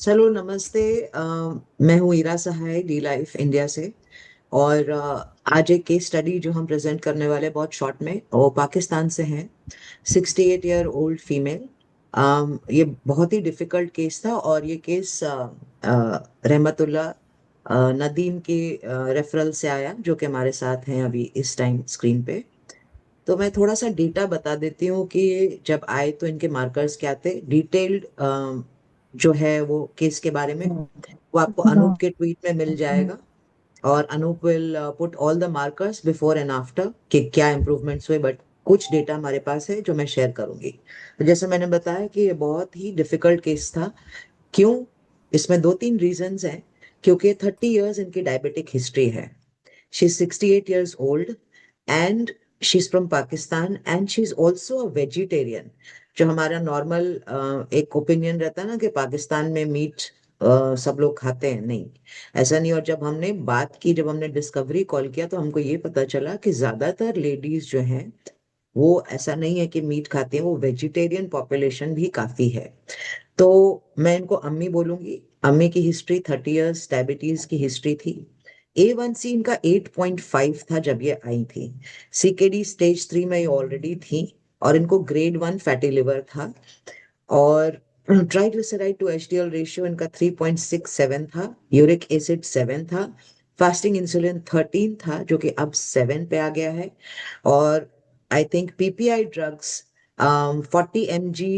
चलो नमस्ते। मैं हूँ ईरा सहाय डी लाइफ इंडिया से। और आज एक केस स्टडी जो हम प्रेजेंट करने वाले हैं बहुत शॉर्ट में, वो पाकिस्तान से है। 68 ईयर ओल्ड फीमेल। ये बहुत ही डिफिकल्ट केस था और ये केस रहमतुल्लाह नदीम के रेफरल से आया, जो कि हमारे साथ हैं अभी इस टाइम स्क्रीन पे। तो मैं थोड़ा सा डेटा बता देती हूँ कि जब आए तो इनके मार्कर्स क्या थे, डिटेल्ड जो है वो केस के बारे में वो आपको अनूप के ट्वीट में मिल जाएगा। और Anoop will put all the markers before and after कि क्या इम्प्रूवमेंट्स हुए, बट कुछ डेटा हमारे पास है जो मैं शेयर करूंगी। तो जैसे मैंने बताया कि ये बहुत ही डिफिकल्ट केस था। क्यों? इसमें दो तीन रीजंस हैं। क्योंकि 30 इयर्स इनकी डायबिटिक हिस्ट्री है। She is 68 years old and she is from Pakistan and she is also a vegetarian. जो हमारा नॉर्मल एक ओपिनियन रहता है ना कि पाकिस्तान में मीट सब लोग खाते हैं, नहीं, ऐसा नहीं। और जब हमने बात की, जब हमने डिस्कवरी कॉल किया, तो हमको ये पता चला कि ज्यादातर लेडीज जो हैं वो ऐसा नहीं है कि मीट खाती हैं, वो वेजिटेरियन पॉपुलेशन भी काफी है। तो मैं इनको अम्मी बोलूंगी। अम्मी की हिस्ट्री 30 इयर्स डायबिटीज की हिस्ट्री थी। A1C इनका 8.5 था जब ये आई थी। CKD स्टेज 3 में ये ऑलरेडी थी। और इनको ग्रेड 1 फैटी लिवर था। और ट्राइग्लिसराइड टू HDL रेशियो इनका 3.67 था। यूरिक एसिड 7 था। फास्टिंग इंसुलिन 13 था, जो कि अब 7 पे आ गया है। और I think PPI drugs 40 mg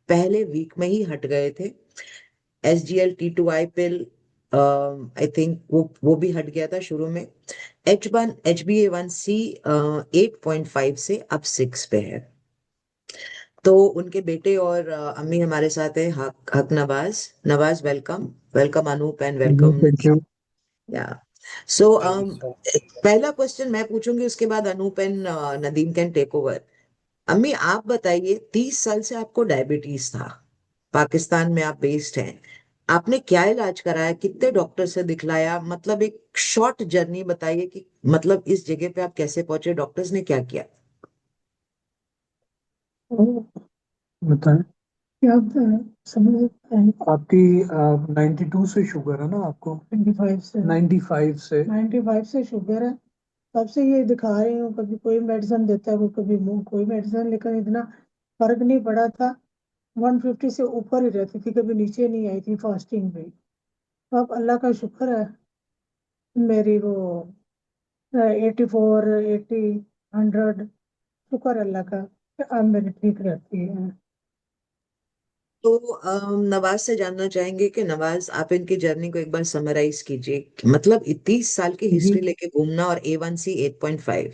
पहले वीक में ही हट गए थे। SGLT2I पिल आई थिंक वो भी हट गया था शुरू में। HbA1c 8.5 से अब 6 पे है। तो उनके बेटे और अम्मी हमारे साथ है, Haq Nawaz. Nawaz, welcome. Welcome Anoop and welcome. Thank you. Yeah so thank you sir. पहला क्वेश्चन मैं पूछूंगी, उसके बाद Anoop and Nadeem can take over. अम्मी आप बताइए, 30 साल से आपको डायबिटीज था, पाकिस्तान में आप बेस्ड हैं, आपने क्या इलाज कराया, कितने डॉक्टर से दिखलाया, मतलब एक शॉर्ट जर्नी बताइए कि मतलब इस जगह पे आप कैसे पहुंचे, डॉक्टर्स ने क्या किया। बताएं क्या बताएं, समझ बताएं। आपकी 92 से शुगर है ना आपको? 95 से। 95 से 95 से शुगर है। तब से ये दिखा रही हूँ, कभी कोई मेडिसिन देता है, वो कभी मुंह कोई मेडिसिन, लेकिन इतना फर्क नहीं पड़ा था। 150 से ऊपर ही रहती थी, कभी नीचे नहीं आई थी फास्टिंग में। तो अब अल्लाह का शुक्र है, मेरी वो 84, 80, 100, शुक्र अल्लाह का कि अब मेरी ठीक रहती है। तो नवाज से जानना चाहेंगे कि नवाज आप इनकी जर्नी को एक बार समराइज कीजिए कि मतलब 30 साल की जी। हिस्ट्री लेके घूमना और A1C 8.5,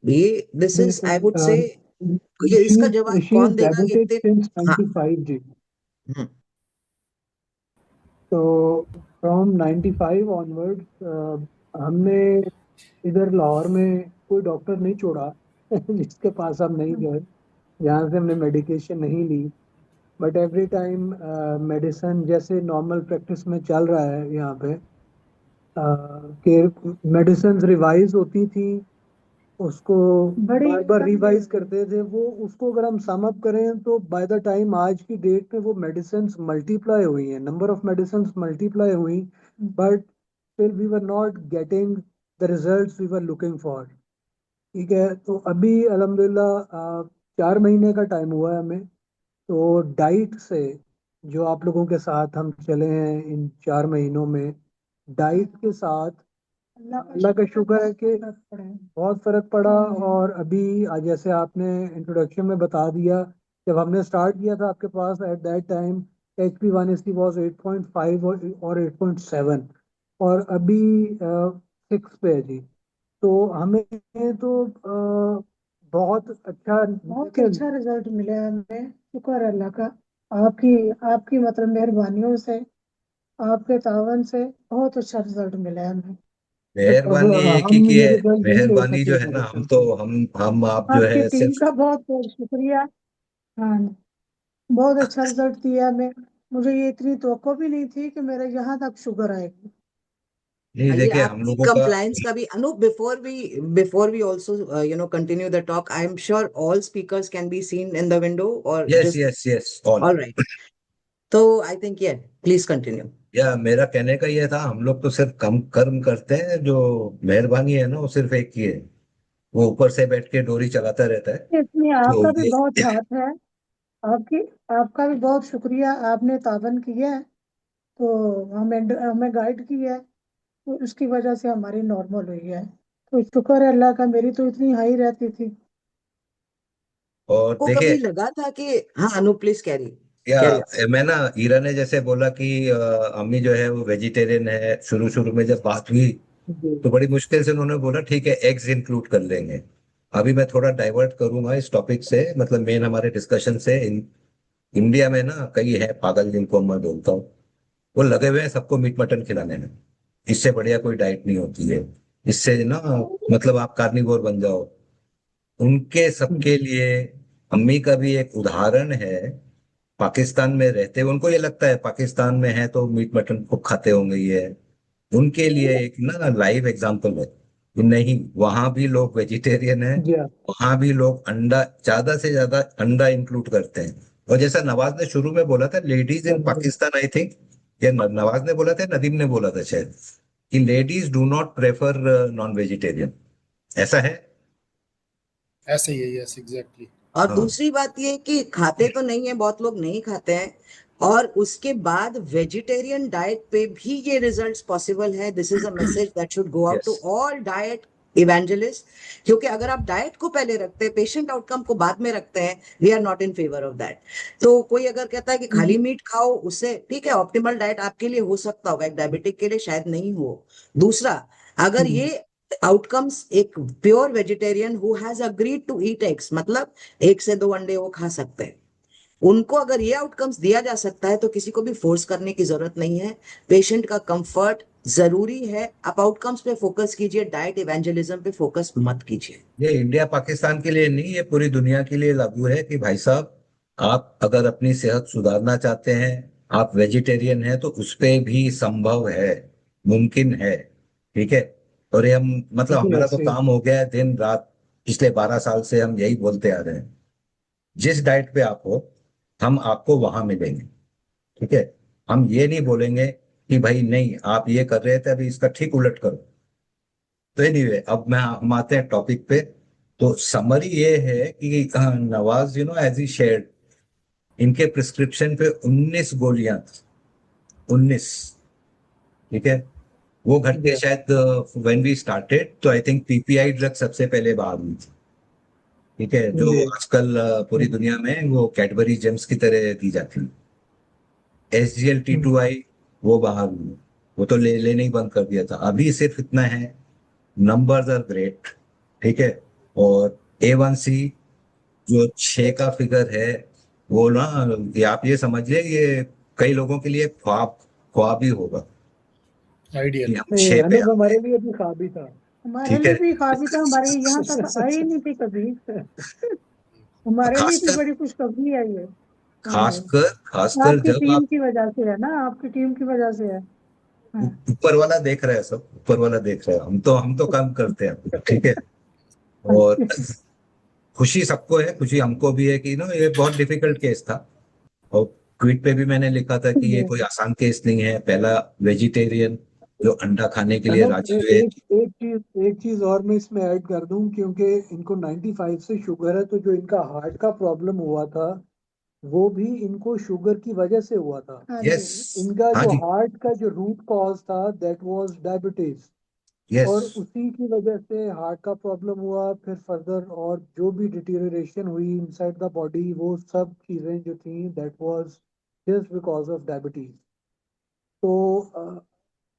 ये दिस जी इज आई वुड से, ये शी इसका जवाब शी इज कौन देगा कि डायबिटिक इतने। सिंस हाँ। 95 जी। हम्म। तो फ्रॉम 95 ऑनवर्ड्स हमने इधर लाहौर में कोई डॉक्टर नहीं छोड़ा जिसके पास हम नहीं गए, जहाँ से हमने मेडिकेशन नहीं ली। बट एवरी टाइम मेडिसिन जैसे नॉर्मल प्रैक्टिस में चल रहा है यहाँ पे, कि मेडिसिन रिवाइज होती थी, उसको बड़ी बार बार रिवाइज करते थे। वो उसको अगर हम सम अप करें तो बाय द टाइम आज की डेट में वो मेडिसिन मल्टीप्लाई हुई हैं, नंबर ऑफ मेडिसिन मल्टीप्लाई हुई, but still we were not getting the results we were looking for. ठीक है, तो अभी अल्हम्दुलिल्लाह 4 महीने का टाइम हुआ है हमें। तो डाइट से, जो आप लोगों के साथ हम चले हैं इन 4 महीनों में, डाइट के साथ अल्लाह का शुक्र है कि बहुत फर्क पड़ा। और अभी जैसे आपने इंट्रोडक्शन में बता दिया, जब हमने स्टार्ट किया था आपके पास at that time HbA1c was 8.5 और 8.7, और अभी 6 पे है जी। तो हमें तो बहुत अच्छा रिजल्ट मिला है हमें, शुक्र है अल्लाह का। आपकी आपकी मतलब मेहरबानियों से, आपके तावन से बहुत अच्छा रिजल्ट मिला है हमें। बट अब मेहरबानी एक ही हम की ये है। रिजल्ट नहीं ले मेहरबानी जो सकते है ना, हम मेडिसिन तो से। हम आप जो आपकी है टीम सिर्फ। का बहुत बहुत शुक्रिया। हाँ, बहुत अच्छा रिजल्ट दिया हमें। मुझे ये इतनी तवक्को भी नहीं थी कि मेरा यहाँ तक शुगर आएगी। नहीं ये देखिए, हम आपकी लोगों का। कंप्लायंस का भी अनु, before we also continue the talk, I am sure all speakers can be seen in the window और yes just yes yes all. All right. तो आई थिंक ये प्लीज कंटिन्यू। या मेरा कहने का ये था, हम लोग तो सिर्फ कम कर्म करते हैं, जो मेहरबानी है ना वो सिर्फ एक ही है, वो ऊपर से बैठ के डोरी चलाता रहता है। इसमें तो आपका भी ये बहुत हाथ है। आपकी आपका भी बहुत शुक्रिया, आपने ताबन किया है तो हमें हमें गाइड किया है, तो उसकी वजह से हमारी नॉर्मल हुई है। तो शुक्र है अल्लाह का, मेरी तो इतनी हाई रहती थी। और को कभी देखिए, लगा था कि, हाँ अनु प्लीज कैरी या कैरी। मैं ना, ईरा ने जैसे बोला कि अम्मी जो है वो वेजिटेरियन है, शुरू शुरू में जब बात हुई जी तो बड़ी मुश्किल से उन्होंने बोला ठीक है एग्स इंक्लूड कर लेंगे। अभी मैं थोड़ा डाइवर्ट करूंगा इस टॉपिक से, मतलब मेन हमारे डिस्कशन से। इंडिया में ना कई है पागल जिनको मैं बोलता हूँ, वो लगे हुए हैं सबको मीट मटन खिलाने में। इससे बढ़िया कोई डाइट नहीं होती है, इससे ना मतलब आप कार्निवोर बन जाओ। उनके सबके लिए अम्मी का भी एक उदाहरण है। पाकिस्तान में रहते हुए उनको ये लगता है पाकिस्तान में है तो मीट मटन खूब खाते होंगे ये। उनके लिए एक ना लाइव एग्जांपल है कि नहीं, वहां भी लोग वेजिटेरियन है, जी हाँ, वहां भी लोग अंडा, ज्यादा से ज्यादा अंडा इंक्लूड करते हैं। और जैसा नवाज ने शुरू में बोला था, ladies in alhamdulillah। Pakistan, I think ये नवाज ने बोला था, नदीम ने बोला था शायद, कि ladies do not prefer non vegetarian. ऐसा है। ऐसे ही है, यस एग्जैक्टली। और हाँ। दूसरी बात ये कि खाते तो नहीं है, बहुत लोग नहीं खाते हैं, और उसके बाद वेजिटेरियन डाइट पे भी ये रिजल्ट्स पॉसिबल है। This is a message that should go out yes. To all diet evangelist. क्योंकि अगर आप डाइट को पहले रखते हैं, पेशेंट आउटकम को बाद में रखते हैं, we are not in favour of that. तो कोई अगर कहता है कि खाली मीट खाओ, उससे ठीक है, ऑप्टिमल डाइट आपके लिए हो सकता होगा, एक डायबिटिक के लिए शायद नहीं हो। दूसरा, अगर ये आउटकम्स एक pure vegetarian who has agreed to eat eggs, मतलब एक से दो अंडे वो खा सकते हैं, उनको अगर ये आउटकम्स दिया जा सकता है तो किसी को भी फोर्स करने की जरूरत नहीं है। पेशेंट का कंफर्ट जरूरी है। आप आउटकम्स पे फोकस कीजिए, डाइट इवेंजलिज्म पे फोकस मत कीजिए। ये इंडिया पाकिस्तान के लिए नहीं, ये पूरी दुनिया के लिए लागू है कि भाई साहब, आप अगर अपनी सेहत सुधारना चाहते हैं, आप वेजिटेरियन हैं, तो उस पे भी संभव है, मुमकिन है। ठीक है। और ये हम, मतलब जी हमारा तो ऐसे काम हो गया है दिन रात, पिछले 12 साल से हम यही बोलते आ रहे हैं, जिस डाइट पे आप हो हम आपको वहां मिलेंगे। ठीक है। हम ये नहीं बोलेंगे कि भाई नहीं आप ये कर रहे थे अभी इसका ठीक उलट करो। तो एनीवे, अब हम आते हैं टॉपिक पे। तो समरी ये है कि नवाज, एज ही शेयर्ड, इनके प्रिस्क्रिप्शन पे 19 गोलियां थी। 19। ठीक है। वो घटने जी शायद व्हेन वी स्टार्टेड, तो आई थिंक पीपीआई ड्रग सबसे पहले बाहर हुई थी। ठीक है, जो जी आजकल पूरी दुनिया में वो कैडबरी जेम्स की तरह दी जाती है। SGLT2I वो बाहर हुई, वो तो लेने ही बंद कर दिया था। अभी सिर्फ इतना है, नंबर्स आर ग्रेट। ठीक है। और A1C जो 6 का फिगर है, वो ना, ये आप ये समझिए, ये कई लोगों के लिए ख्वाब ख्वाब ही होगा कि आइडियल। हम नहीं, 6 पे अनूप आते हमारे हैं। लिए भी ख्वाब ही था। हमारे ठीक लिए है। भी काफी था, हमारे यहाँ तक आई नहीं थी कभी। हमारे लिए भी खासकर बड़ी खुशखबरी आई है। हाँ जी। खासकर खासकर आपकी जब टीम आप, की वजह से है ना, आपकी टीम की वजह से है। हाँ। ऊपर वाला देख रहे हैं, सब ऊपर वाला देख रहे हैं, हम तो काम करते हैं। ठीक है। और खुशी सबको है, खुशी हमको भी है कि ये बहुत डिफिकल्ट केस था। और ट्वीट पे भी मैंने लिखा था कि ये जी। कोई आसान केस नहीं है, पहला वेजिटेरियन जो अंडा खाने के लिए अनूप राजी हुए। एक चीज और मैं इसमें ऐड कर दूं, क्योंकि इनको 95 से शुगर है, तो जो इनका हार्ट का प्रॉब्लम हुआ था वो भी इनको शुगर की वजह से हुआ था। हाँ यस। जी। इनका हाँ जो जी। हार्ट का जो रूट कॉज था दैट वाज डायबिटीज, यस। और उसी की वजह से हार्ट का प्रॉब्लम हुआ। फिर फर्दर और जो भी डिटीरियरेशन हुई इनसाइड द बॉडी, वो सब चीजें जो थी that was just because of diabetes. तो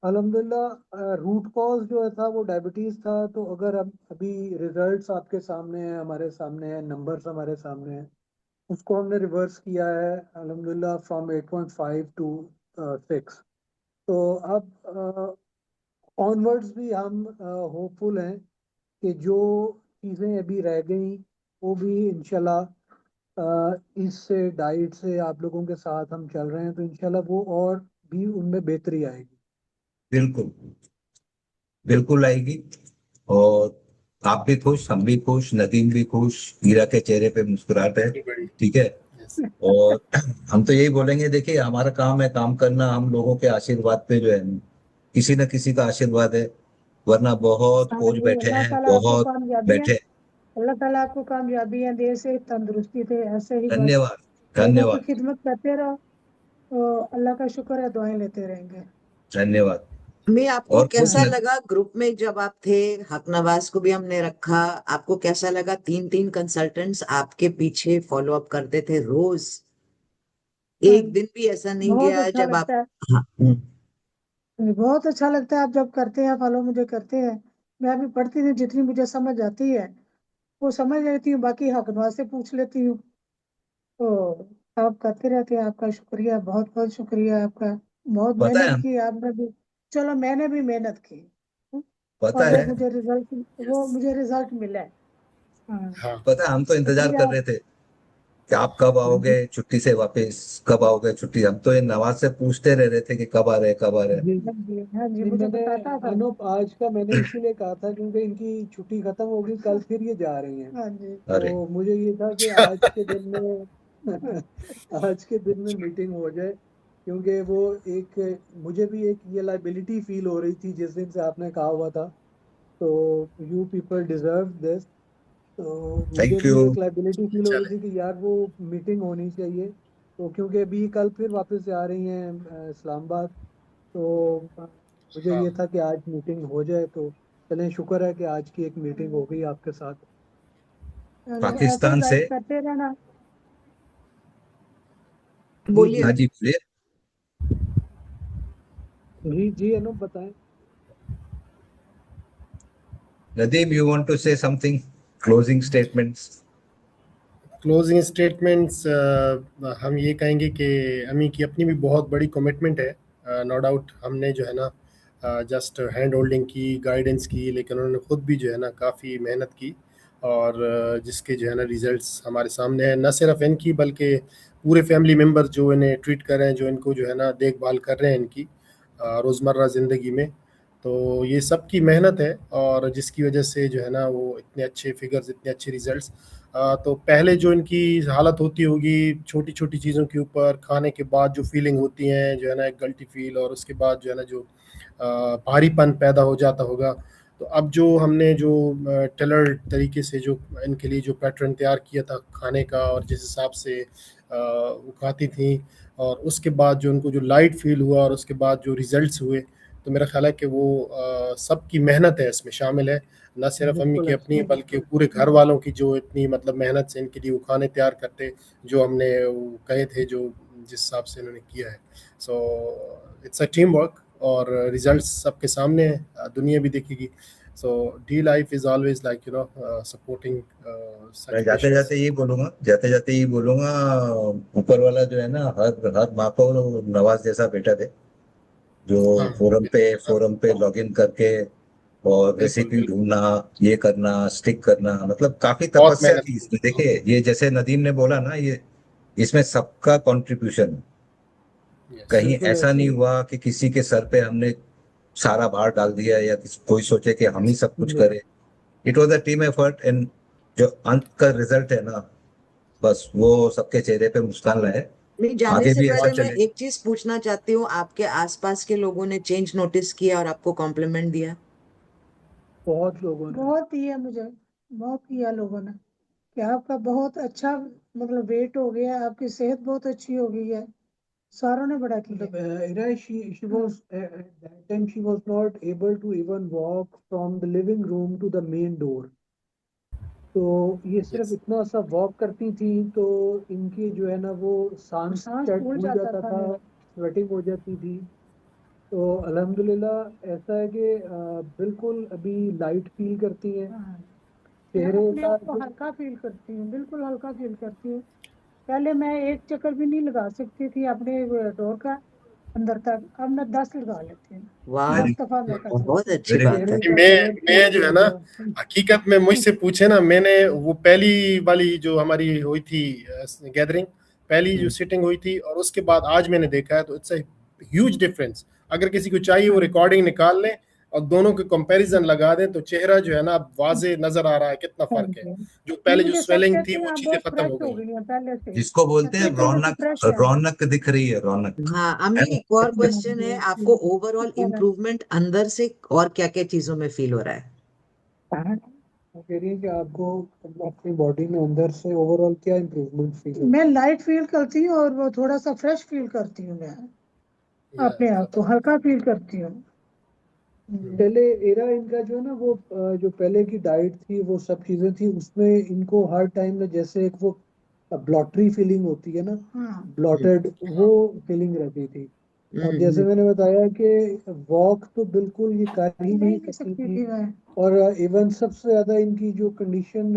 अल्हम्दुलिल्लाह रूट कॉज जो है था वो डायबिटीज था। तो अगर हम अभी रिजल्ट्स आपके सामने हैं, हमारे सामने हैं, नंबर्स हमारे सामने हैं, उसको हमने रिवर्स किया है अल्हम्दुलिल्लाह फ्रॉम 8.5 टू 6। तो अब ऑनवर्ड्स भी हम होपफुल हैं कि जो चीज़ें अभी रह गई वो भी इंशाल्लाह इससे डाइट से आप लोगों के साथ हम चल रहे हैं, तो इंशाल्लाह वो और भी उनमें बेहतरी आएगी। बिल्कुल, बिल्कुल आएगी। और आप भी खुश, हम भी खुश, नदीम भी खुश, हीरा के चेहरे पे मुस्कुराहट है। बड़ी। ठीक है। यस। और हम तो यही बोलेंगे, देखिए हमारा काम है काम करना, हम लोगों के आशीर्वाद पे जो है किसी न किसी का आशीर्वाद है, वरना बहुत हाँ कोच जी, बैठे अल्लाह हैं, ताला आपको बहुत कामयाबी है, बैठे। अल्लाह ताला आपको कामयाबी है, दे से तंदुरुस्ती दे, ऐसे ही बस धन्यवाद। लोगों की धन्यवाद। खिदमत करते रहो, तो अल्लाह का शुक्र है, दुआएं लेते रहेंगे। धन्यवाद। मैं आपको और कुछ कैसा हाँ, लगा ग्रुप में जब आप थे? हक नवाज को भी हमने रखा। आपको कैसा लगा? तीन तीन कंसल्टेंट्स आपके पीछे फॉलो अप करते थे रोज। हाँ, एक दिन भी ऐसा नहीं बहुत गया अच्छा जब आप। लगता है, हाँ, बहुत अच्छा लगता है आप जब करते हैं, फॉलो मुझे करते हैं। मैं भी पढ़ती थी, जितनी मुझे समझ आती है वो समझ लेती हूँ, बाकी हक नवाज से पूछ लेती हूँ। तो आप करते रहते हैं, आपका शुक्रिया, बहुत बहुत शुक्रिया आपका। बहुत पता मेहनत है की आपने भी, चलो मैंने भी मेहनत की। पता और है वो मुझे रिजल्ट मिला है। हाँ, हाँ। पता है, हम तो इंतजार शुक्रिया। कर रहे थे कि आप कब आओगे छुट्टी से वापस, कब आओगे छुट्टी। हम तो ये नवाज से पूछते रह रहे थे कि कब आ रहे, कब आ रहे। जी। हाँ जी, हाँ जी, नहीं, मुझे मैंने बताता था। अनूप आज का मैंने इसीलिए कहा था क्योंकि इनकी छुट्टी खत्म होगी, कल फिर ये जा रही हैं। हाँ जी, अरे तो मुझे ये था कि आज के दिन में आज के दिन में मीटिंग हो जाए, क्योंकि वो एक मुझे भी एक ये लाइबिलिटी फील हो रही थी जिस दिन से आपने कहा हुआ था। तो यू पीपल डिजर्व दिस। तो मुझे थैंक भी यू। एक लाइबिलिटी फील हो रही चले। थी कि यार वो मीटिंग होनी चाहिए। तो क्योंकि अभी कल फिर वापस से आ रही हैं इस्लामाबाद। तो मुझे हाँ। ये था कि आज मीटिंग हो जाए, तो चलें शुक्र है कि आज की एक मीटिंग हो गई आपके साथ। चलो ऐसे ही पाकिस्तान से। गाइड करते रहना। जी बोलिए। जी। हाँ जी बोलिए। जी जी अनूप बताएं। Nadeem, you want to say something, closing statements? Closing statements, हम ये कहेंगे कि अमी की अपनी भी बहुत बड़ी कमिटमेंट है। नो डाउट हमने जो है ना जस्ट हैंड होल्डिंग की, गाइडेंस की, लेकिन उन्होंने खुद भी जो है ना काफ़ी मेहनत की। और जिसके जो है ना रिजल्ट्स हमारे सामने हैं, न सिर्फ इनकी बल्कि पूरे फैमिली मेम्बर जो इन्हें ट्रीट कर रहे हैं, जो इनको जो है ना देखभाल कर रहे हैं इनकी रोज़मर्रा ज़िंदगी में। तो ये सब की मेहनत है, और जिसकी वजह से जो है ना वो इतने अच्छे फिगर्स, इतने अच्छे रिजल्ट्स। तो पहले जो इनकी हालत होती होगी छोटी छोटी चीज़ों के ऊपर, खाने के बाद जो फीलिंग होती हैं जो है ना, एक गल्टी फील, और उसके बाद जो है ना जो भारीपन पैदा हो जाता होगा। तो अब जो हमने जो टेलर तरीके से जो इनके लिए जो पैटर्न तैयार किया था खाने का, और जिस हिसाब से वो खाती थी, और उसके बाद जो उनको जो लाइट फील हुआ, और उसके बाद जो रिजल्ट्स हुए, तो मेरा ख्याल है कि वो सबकी मेहनत है इसमें शामिल है। न सिर्फ अम्मी बिल्कुल की अपनी, ऐसा। बल्कि पूरे घर वालों की, जो इतनी मतलब मेहनत से इनके लिए वो खाने तैयार करते, जो हमने वो कहे थे, जो जिस हिसाब से इन्होंने किया है। So it's a team work, और रिजल्ट्स सबके सामने है, दुनिया भी देखेगी। So the life is always like supporting मैं सच जाते पेशेंट्स। जाते यही बोलूंगा, जाते जाते यही बोलूंगा, ऊपर वाला जो है ना, हर हर माँ को नवाज जैसा बेटा दे, जो हाँ, फोरम पे लॉगिन करके और बिल्कुल रेसिपी बिल्कुल। ढूंढना, ये करना, स्टिक करना, मतलब काफी बहुत तपस्या मेहनत थी की। इसमें। देखिए ये जैसे नदीम ने बोला ना, ये इसमें सबका कंट्रीब्यूशन। यस। कहीं बिल्कुल ऐसा ऐसा नहीं ही हुआ कि किसी के सर पे हमने सारा भार डाल दिया, या कोई सोचे कि हम ही सब कुछ नहीं। करें। It was a team effort, and जो अंत का रिजल्ट है ना, बस वो सबके चेहरे पे मुस्कान लाए। नहीं, जाने आगे से भी ऐसा पहले मैं चले। एक चीज पूछना चाहती हूँ, आपके आसपास के लोगों ने चेंज नोटिस किया और आपको कॉम्प्लीमेंट दिया? बहुत लोगों ने। बहुत दिया मुझे, बहुत किया लोगों ने कि आपका बहुत अच्छा, मतलब वेट हो गया, आपकी सेहत बहुत अच्छी हो गई है, सारों ने बड़ा किया। मतलब Ira, she was at that time she was not able to even walk from the living room to the main door। तो ये सिर्फ यस। इतना सा वॉक करती थी तो इनकी जो है ना वो सांस सांस चढ़ फूल फूल जाता जाता था था, मेरा। स्वेटिंग हो जाती थी। तो अल्हम्दुलिल्लाह ऐसा है कि बिल्कुल अभी लाइट फील करती हैं हाँ, मैं चेहरे अपने का आप को जो। हल्का फील करती हूँ, बिल्कुल हल्का फील करती हूँ। पहले मैं एक चक्कर भी नहीं लगा सकती थी अपने डोर का अंदर तक, अब मैं 10 लगा लेती हूँ, वाह, 10 दफा मैं कर बहुत लेती हूँ। अच्छी वेरी गुड। बात है। चेहरे का मैं कलर मैं चेंज जो हो है ना, गया। हकीकत में मुझसे पूछे ना, मैंने वो पहली वाली जो हमारी हुई थी गैदरिंग, पहली जो सिटिंग हुई थी, और उसके बाद आज मैंने देखा है, तो इट्स अ ह्यूज डिफरेंस। अगर किसी को चाहिए वो हाँ, रिकॉर्डिंग निकाल लें, और दोनों के कंपैरिजन लगा दें तो चेहरा जो है ना अब वाजे नजर आ रहा है कितना फर्क है। जो पहले जो मुझे सब स्वेलिंग कहते थी हैं वो आप चीजें बहुत खत्म फ्रेश हो हो गई। गई हैं पहले से, जिसको बोलते हैं कहते हैं जैसे रौनक, फ्रेश है। रौनक दिख रही है, रौनक। हाँ अम्मी, एक और क्वेश्चन है, आपको ओवरऑल इम्प्रूवमेंट अंदर से और क्या क्या चीजों में फील हो रहा है? वो कह रही है कि आपको अपनी बॉडी में अंदर से ओवरऑल क्या इम्प्रूवमेंट फील होता मैं लाइट फील करती हूँ और वो थोड़ा सा फ्रेश फील करती हूँ, मैं अपने आप को हल्का फील करती हूँ। है? पहले एरा इनका जो है ना वो जो पहले की डाइट थी वो सब चीजें थी, उसमें इनको हर टाइम में जैसे एक वो ब्लॉटरी फीलिंग होती है ना, हाँ ब्लॉटेड वो फीलिंग रहती थी। और जैसे हम्म, मैंने बताया कि वॉक तो बिल्कुल ये कर ही नहीं नहीं कर सकती सकती थी। थी मैं। और इवन सबसे ज्यादा इनकी जो कंडीशन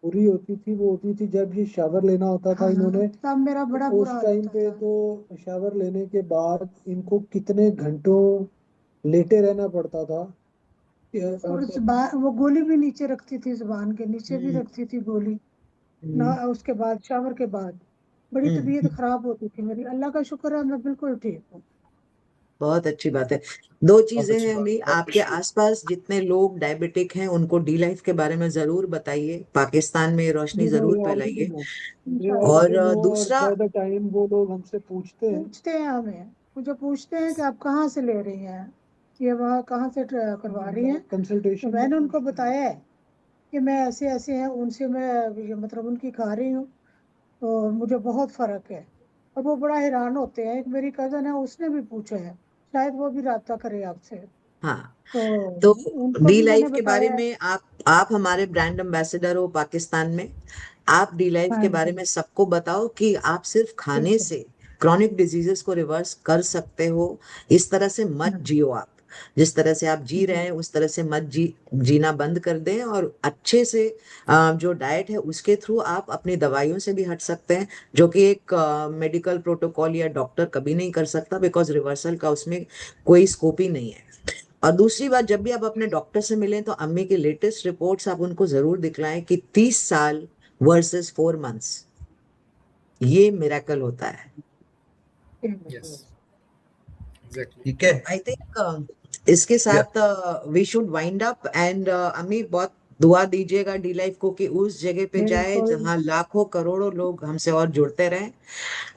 बुरी होती थी वो होती थी जब ये शावर लेना होता था हाँ इन्होंने, तब मेरा बड़ा तो बुरा उस हाल टाइम होता पे था। तो शावर लेने के बाद इनको कितने घंटों लेटे रहना पड़ता था। और जुबान, वो गोली भी नीचे रखती थी, जुबान के नीचे भी हम्म, रखती थी गोली ना। हम्म, उसके बाद शावर के बाद बड़ी तबीयत हम्म। खराब होती थी मेरी। अल्लाह का शुक्र है मैं बिल्कुल ठीक हूँ। बहुत अच्छी बात है। दो बहुत चीजें अच्छी हैं बात, अम्मी, बहुत आपके खुशी। आसपास जितने लोग डायबिटिक हैं उनको डी लाइफ के बारे में जरूर बताइए, पाकिस्तान में ये रोशनी जरूर ऑलरेडी फैलाइए। नो, ये इंशाल्लाह। ऑलरेडी और नो। और दूसरा, बाय द टाइम वो लोग हमसे पूछते हैं पूछते हैं हमें, मुझे पूछते हैं कि आप कहाँ से ले रही हैं, ये वहाँ कहाँ से करवा रही हैं। तो कंसल्टेशन, मैंने उनको बताया है कि मैं ऐसे ऐसे हैं, उनसे मैं ये मतलब उनकी खा रही हूँ तो मुझे बहुत फर्क है। और वो बड़ा हैरान होते हैं। एक मेरी कजन है, उसने भी पूछा है, शायद वो भी राब्ता करे आपसे। हाँ, तो तो उनको डी भी मैंने लाइफ के बारे बताया है। में आप हमारे ब्रांड एम्बेसडर हो पाकिस्तान में। आप डी लाइफ हाँ के बारे जी, में सबको बताओ कि आप सिर्फ खाने बिल्कुल। से क्रॉनिक डिजीजेस को रिवर्स कर सकते हो। इस तरह से मत हाँ जियो आप, जिस तरह से आप जी रहे जी, हैं उस तरह से मत जीना बंद कर दें, और अच्छे से जो डाइट है उसके थ्रू आप अपनी दवाइयों से भी हट सकते हैं, जो कि एक मेडिकल प्रोटोकॉल या डॉक्टर कभी नहीं कर सकता, बिकॉज रिवर्सल का उसमें कोई स्कोप ही नहीं है। और दूसरी बात, जब भी आप अपने डॉक्टर से मिलें तो अम्मी की लेटेस्ट रिपोर्ट्स आप उनको जरूर दिखलाएं कि 30 साल वर्सेस 4 मंथ्स, ये मिरेकल होता है। Yes, exactly. ठीक है। तो आई थिंक इसके या साथ we should wind up, and अम्मी बहुत दुआ दीजिएगा डी लाइफ को कि उस जगह पे जाए बिल्कुल। जहां लाखों करोड़ों लोग हमसे और जुड़ते रहें।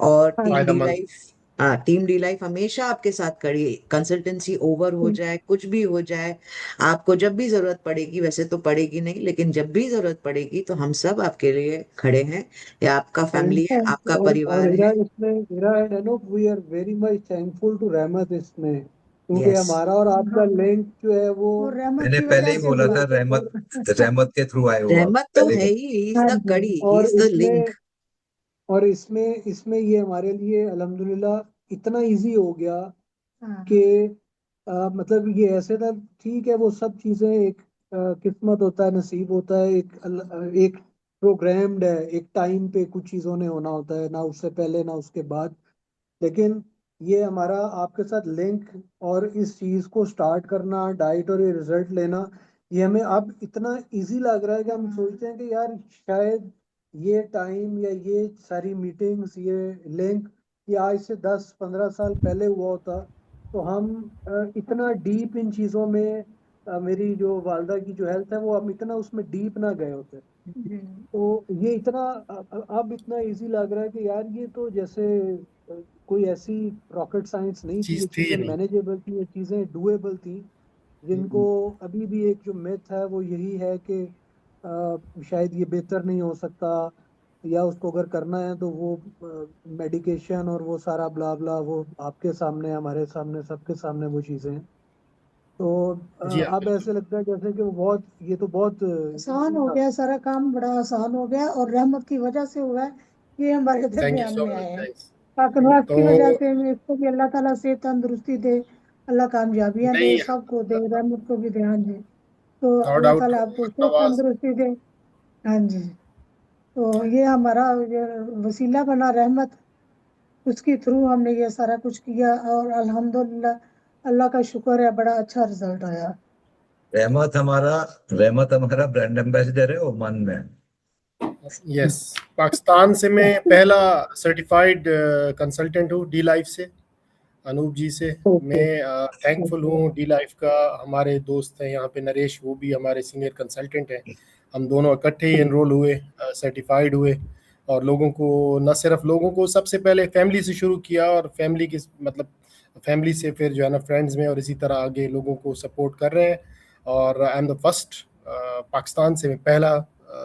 और हाँ टीम डी जी, फायदेमंद। लाइफ, हाँ टीम डी लाइफ हमेशा आपके साथ खड़ी है। कंसल्टेंसी ओवर हो जाए, कुछ भी हो जाए, आपको जब भी जरूरत पड़ेगी, वैसे तो पड़ेगी नहीं लेकिन जब भी जरूरत पड़ेगी तो हम सब आपके लिए खड़े हैं। या आपका फैमिली है, थैंक आपका यू। और परिवार हीरा है। इसमें, Hira and Anoop, we are very much thankful to Rahmat इसमें, क्योंकि यस, हमारा और आपका लिंक जो है वो वो रहमत मैंने की पहले वजह ही से बोला हुआ। था, रहमत, रहमत के थ्रू आए हो आप, रहमत तो पहले है ही। ही, इज हाँ द जी। कड़ी, और इज द लिंक। इसमें, और इसमें ये हमारे लिए अल्हम्दुलिल्लाह इतना इजी हो गया कि हाँ मतलब ये ऐसे था, ठीक है वो सब चीजें एक किस्मत होता है, नसीब होता है, एक प्रोग्राम्ड है, एक टाइम पे कुछ चीजों ने होना होता है, ना उससे पहले ना उसके बाद। लेकिन ये हमारा आपके साथ लिंक और इस चीज को स्टार्ट करना, डाइट और ये रिजल्ट लेना, ये हमें अब इतना इजी लग रहा है कि हम सोचते हैं कि यार शायद ये टाइम या ये सारी मीटिंग्स, ये लिंक, ये आज से 10-15 साल पहले हुआ होता तो हम इतना डीप इन चीजों में, मेरी जो वालदा की जो हेल्थ है वो हम इतना उसमें डीप ना गए होते। जी। तो ये इतना अब इतना इजी लग रहा है कि यार ये तो जैसे कोई ऐसी रॉकेट साइंस नहीं थी, ये चीज थी चीजें ही नहीं। मैनेजेबल थी, ये चीजें डुएबल थी। जिनको अभी भी एक जो मिथ है वो यही है कि शायद ये बेहतर नहीं हो सकता, या उसको अगर करना है तो वो मेडिकेशन और वो सारा ब्ला ब्ला, वो आपके सामने, हमारे सामने, सबके सामने वो चीजें हैं। तो जी हाँ, अब बिल्कुल। ऐसे लगता है जैसे कि वो बहुत, ये तो बहुत आसान इजी हो था। गया, सारा काम बड़ा आसान हो गया और रहमत की वजह से हुआ है। ये हमारे थैंक यू दरमियान सो में मच, आए हैं। थैंक्स। काकनवास तो की वजह से इसको भी अल्लाह ताला से तंदुरुस्ती दे, अल्लाह कामयाबियां दे, नहीं, सबको दे, रहमत को भी ध्यान दे। तो नो अल्लाह डाउट ताला आपको सेहत नवाज। तंदुरुस्ती दे। हाँ जी। तो ये हमारा ये वसीला बना रहमत, उसके थ्रू हमने ये सारा कुछ किया और अल्हम्दुलिल्लाह अल्लाह का शुक्र है, बड़ा अच्छा रिजल्ट आया। रहमत हमारा ब्रांड एम्बेसडर है ओमान में। यस, पाकिस्तान से मैं पहला सर्टिफाइड कंसल्टेंट हूँ डी लाइफ से। अनूप जी से। Okay. मैं थैंकफुल हूँ डी लाइफ का। हमारे दोस्त हैं यहाँ पे नरेश, वो भी हमारे सीनियर कंसल्टेंट हैं। हम दोनों इकट्ठे ही एनरोल हुए, सर्टिफाइड हुए, और लोगों को, न सिर्फ लोगों को, सबसे पहले फैमिली से शुरू किया, और फैमिली की मतलब फैमिली से फिर जो है ना फ्रेंड्स में, और इसी तरह आगे लोगों को सपोर्ट कर रहे हैं। और I am the first, Pakistan से मैं पहला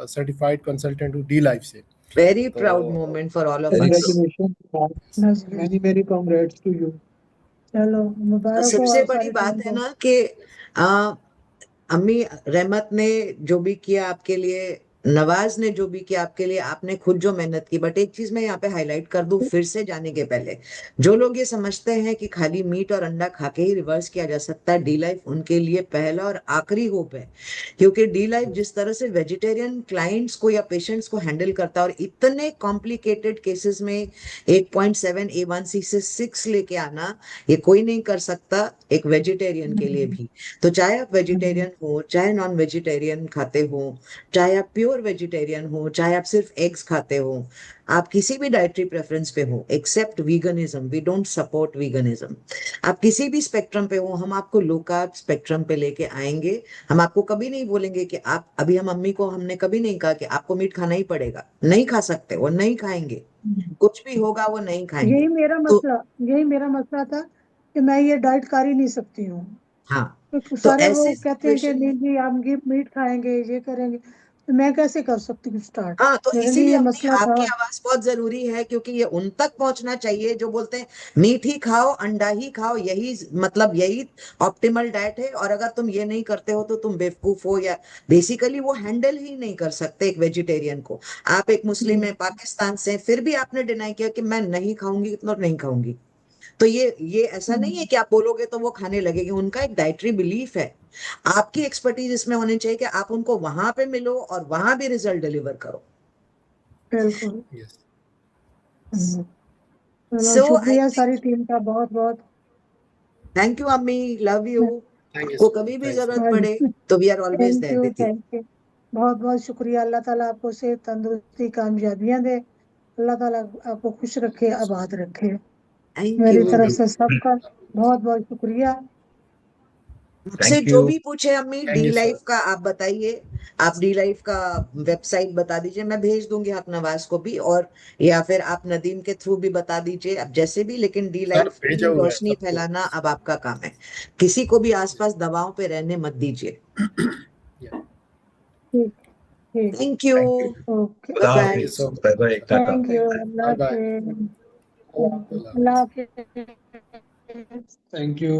सर्टिफाइड कंसल्टेंट हूँ डी लाइफ से। वेरी तो proud moment for all of Very us. Congratulations. Many congrats to you. चलो मुबारक हो सबसे आप बड़ी सारी टीम बात है को। ना कि आ, अम्मी रहमत ने जो भी किया आपके लिए, नवाज ने जो भी किया आपके लिए, आपने खुद जो मेहनत की। बट एक चीज मैं यहाँ पे हाईलाइट कर दूं फिर से जाने के पहले, जो लोग ये समझते हैं कि खाली मीट और अंडा खा के ही रिवर्स किया जा सकता है, डी लाइफ उनके लिए पहला और आखिरी होप है। क्योंकि डी लाइफ जिस तरह से वेजिटेरियन क्लाइंट्स को या पेशेंट्स को हैंडल करता है, और इतने कॉम्प्लिकेटेड केसेस में 8.7 A1C से 6 लेके आना, ये कोई नहीं कर सकता एक वेजिटेरियन के लिए भी। तो चाहे आप वेजिटेरियन हो, चाहे नॉन वेजिटेरियन खाते हो, चाहे आप प्योर वेजिटेरियन हो, चाहे आप सिर्फ एग्स खाते हो, आप किसी भी डाइटरी प्रेफरेंस पे हो except veganism, we don't support veganism, आप किसी भी स्पेक्ट्रम पे हो, हम आपको लो कार्ब स्पेक्ट्रम पे लेके आएंगे। हम आपको कभी नहीं बोलेंगे कि आप, अभी हम अम्मी को हमने कभी नहीं कहा कि आपको मीट खाना ही पड़ेगा, नहीं खा सकते, वो नहीं खाएंगे, कुछ भी होगा वो नहीं खाएंगे। यही मेरा तो मसला यही मेरा मसला था कि मैं ये डाइट कर ही नहीं सकती हूँ। हाँ, तो तो सारे वो ऐसी कहते हैं कि सिचुएशन नहीं में, जी आप मीट खाएंगे, ये करेंगे, तो मैं कैसे कर सकती हूँ स्टार्ट। हाँ, तो मेरे लिए इसीलिए ये अम्मी मसला था। आपकी आवाज बहुत जरूरी है, क्योंकि ये उन तक पहुंचना चाहिए जो बोलते हैं मीट ही खाओ, अंडा ही खाओ, यही मतलब यही ऑप्टिमल डाइट है, और अगर तुम ये नहीं करते हो तो तुम बेवकूफ हो, या बेसिकली वो हैंडल ही नहीं कर सकते एक वेजिटेरियन को। आप एक मुस्लिम है, पाकिस्तान से, फिर भी आपने डिनाई किया कि मैं नहीं खाऊंगी और नहीं खाऊंगी। तो ये ऐसा नहीं है कि आप बोलोगे तो वो खाने लगेंगे, उनका एक डाइटरी बिलीफ है। आपकी एक्सपर्टीज इसमें होनी चाहिए कि आप उनको वहां पे मिलो और वहां भी रिजल्ट डिलीवर करो। बिल्कुल। यस, चलो सो आई शुक्रिया थिंक, सारी टीम का बहुत बहुत। थैंक यू अम्मी, लव यू। थैंक यू, आपको कभी भी थैंक्स। जरूरत पड़े तो we are always thank there you, with you. Thank you. बहुत बहुत शुक्रिया। अल्लाह ताला आपको सेहत, तंदुरुस्ती, कामयाबियां दे। अल्लाह ताला आपको खुश रखे, आबाद रखे। थैंक मेरी यू। तरफ से सबका बहुत बहुत शुक्रिया। आपसे थैंक जो यू। भी पूछे अम्मी thank D you sir. Life का आप बताइए, आप डी लाइफ का वेबसाइट बता दीजिए, मैं भेज दूंगी आप नवाज को भी, और या फिर आप नदीम के थ्रू भी बता दीजिए, अब जैसे भी, लेकिन डी सर लाइफ भेजा की हुआ है रोशनी सबको। फैलाना अब आपका काम है। किसी को भी आसपास दवाओं पे रहने मत दीजिए। ठीक ठीक। Thank you. Thank you. Okay. खुदा बाय थैंक यू बाय। हाफिज, सो बाय बाय, मच। टाटा। Thank you. Allah bye bye. हाफिज़। अल्लाह अल्लाह हाफिज। हाफिज़। Thank you.